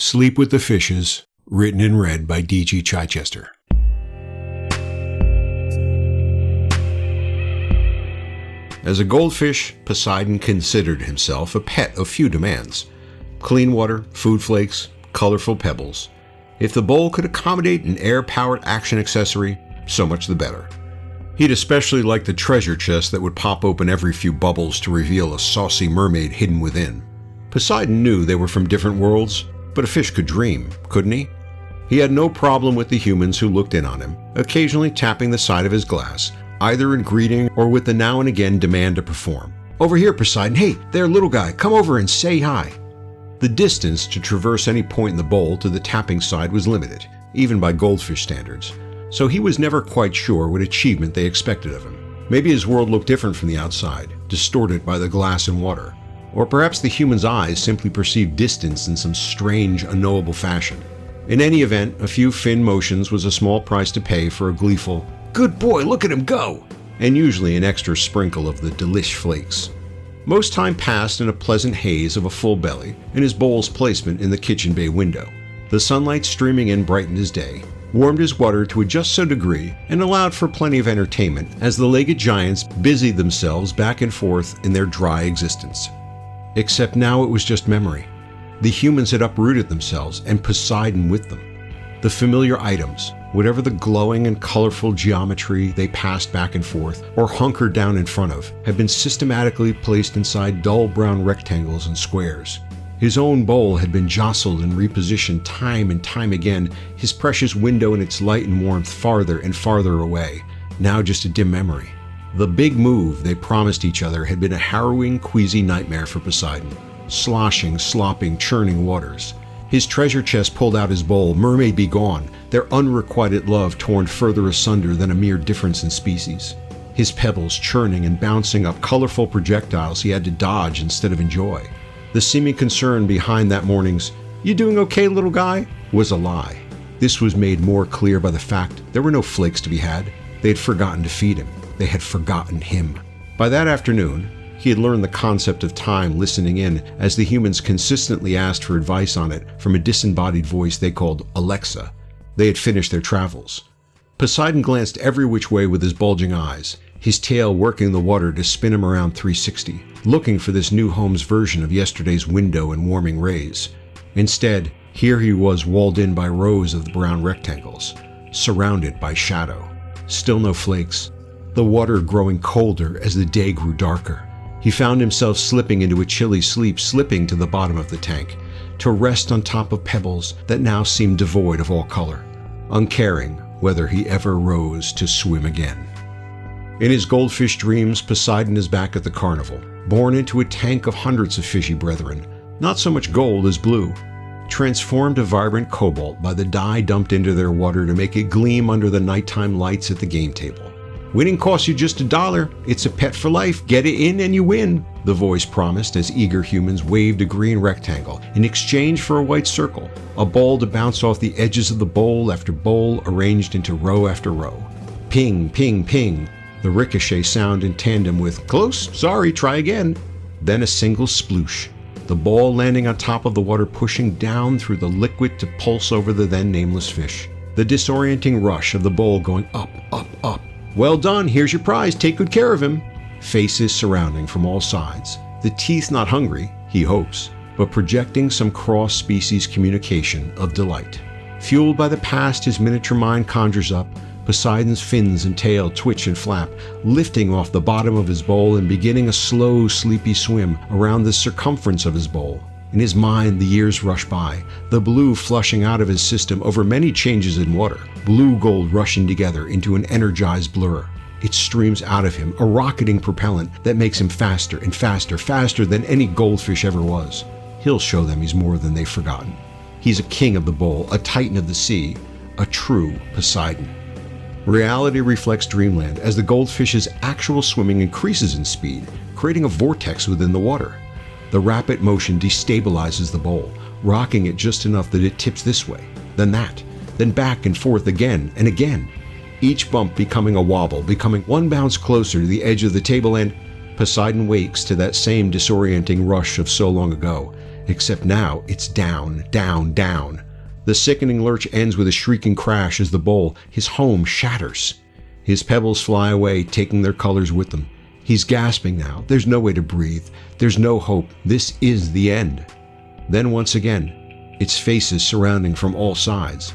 Sleep with the Fishes, written and read by D.G. Chichester. As a goldfish, Poseidon considered himself a pet of few demands. Clean water, food flakes, colorful pebbles. If the bowl could accommodate an air-powered action accessory, so much the better. He'd especially like the treasure chest that would pop open every few bubbles to reveal a saucy mermaid hidden within. Poseidon knew they were from different worlds, but a fish could dream, couldn't he? He had no problem with the humans who looked in on him, occasionally tapping the side of his glass, either in greeting or with the now and again demand to perform. "Over here, Poseidon. Hey, there, little guy. Come over and say hi." The distance to traverse any point in the bowl to the tapping side was limited, even by goldfish standards, so he was never quite sure what achievement they expected of him. Maybe his world looked different from the outside, distorted by the glass and water. Or perhaps the human's eyes simply perceived distance in some strange, unknowable fashion. In any event, a few fin motions was a small price to pay for a gleeful, "Good boy, look at him go!" and usually an extra sprinkle of the delish flakes. Most time passed in a pleasant haze of a full belly and his bowl's placement in the kitchen bay window. The sunlight streaming in brightened his day, warmed his water to a just so degree, and allowed for plenty of entertainment as the legged giants busied themselves back and forth in their dry existence. Except now it was just memory. The humans had uprooted themselves, and Poseidon with them. The familiar items, whatever the glowing and colorful geometry they passed back and forth, or hunkered down in front of, had been systematically placed inside dull brown rectangles and squares. His own bowl had been jostled and repositioned time and time again, his precious window and its light and warmth farther and farther away, now just a dim memory. The big move they promised each other had been a harrowing, queasy nightmare for Poseidon. Sloshing, slopping, churning waters. His treasure chest pulled out his bowl, mermaid be gone, their unrequited love torn further asunder than a mere difference in species. His pebbles churning and bouncing up colorful projectiles he had to dodge instead of enjoy. The seeming concern behind that morning's, "You doing okay, little guy?" was a lie. This was made more clear by the fact there were no flakes to be had. They had forgotten to feed him. They had forgotten him. By that afternoon, he had learned the concept of time listening in as the humans consistently asked for advice on it from a disembodied voice they called Alexa. They had finished their travels. Poseidon glanced every which way with his bulging eyes, his tail working the water to spin him around 360, looking for this new home's version of yesterday's window and warming rays. Instead, here he was walled in by rows of the brown rectangles, surrounded by shadow. Still no flakes. The water growing colder as the day grew darker. He found himself slipping into a chilly sleep, slipping to the bottom of the tank, to rest on top of pebbles that now seemed devoid of all color, uncaring whether he ever rose to swim again. In his goldfish dreams, Poseidon is back at the carnival, born into a tank of hundreds of fishy brethren, not so much gold as blue, transformed to vibrant cobalt by the dye dumped into their water to make it gleam under the nighttime lights at the game table. "Winning costs you just $1. It's a pet for life. Get it in and you win," the voice promised as eager humans waved a green rectangle in exchange for a white circle, a ball to bounce off the edges of the bowl after bowl arranged into row after row. Ping, ping, ping, the ricochet sound in tandem with "Close, sorry, try again." Then a single sploosh, the ball landing on top of the water, pushing down through the liquid to pulse over the then nameless fish. The disorienting rush of the bowl going up, up, up. "Well done, here's your prize, take good care of him." Faces surrounding from all sides, the teeth not hungry, he hopes, but projecting some cross-species communication of delight. Fueled by the past his miniature mind conjures up, Poseidon's fins and tail twitch and flap, lifting off the bottom of his bowl and beginning a slow, sleepy swim around the circumference of his bowl. In his mind, the years rush by, the blue flushing out of his system over many changes in water, blue-gold rushing together into an energized blur. It streams out of him, a rocketing propellant that makes him faster and faster, faster than any goldfish ever was. He'll show them he's more than they've forgotten. He's a king of the bowl, a titan of the sea, a true Poseidon. Reality reflects dreamland as the goldfish's actual swimming increases in speed, creating a vortex within the water. The rapid motion destabilizes the bowl, rocking it just enough that it tips this way, then that, then back and forth again and again. Each bump becoming a wobble, becoming one bounce closer to the edge of the table, and Poseidon wakes to that same disorienting rush of so long ago, Except now, it's down, down, down. The sickening lurch ends with a shrieking crash as the bowl, his home, shatters. His pebbles fly away, taking their colors with them. He's gasping now. There's no way to breathe. There's no hope. This is the end. Then once again, its faces surrounding from all sides.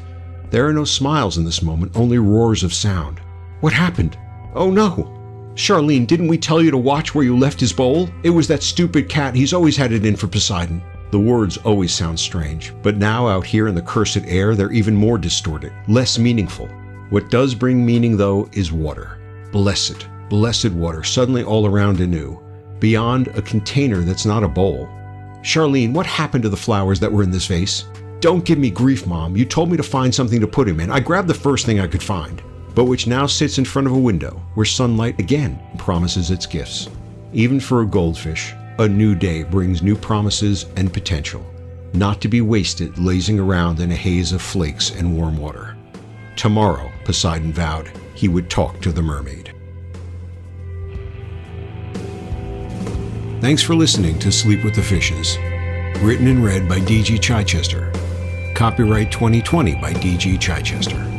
There are no smiles in this moment, only roars of sound. What happened? Oh no! Charlene, didn't we tell you to watch where you left his bowl? It was that stupid cat. He's always had it in for Poseidon. The words always sound strange, but now out here in the cursed air, they're even more distorted, less meaningful. What does bring meaning, though, is water. Blessed, blessed water, suddenly all around anew, beyond a container that's not a bowl. Charlene, what happened to the flowers that were in this vase? Don't give me grief, Mom. You told me to find something to put him in. I grabbed the first thing I could find, but which now sits in front of a window where sunlight again promises its gifts. Even for a goldfish, a new day brings new promises and potential, not to be wasted lazing around in a haze of flakes and warm water. Tomorrow, Poseidon vowed, he would talk to the mermaid. Thanks for listening to Sleep with the Fishes. Written and read by D.G. Chichester. Copyright 2020 by D.G. Chichester.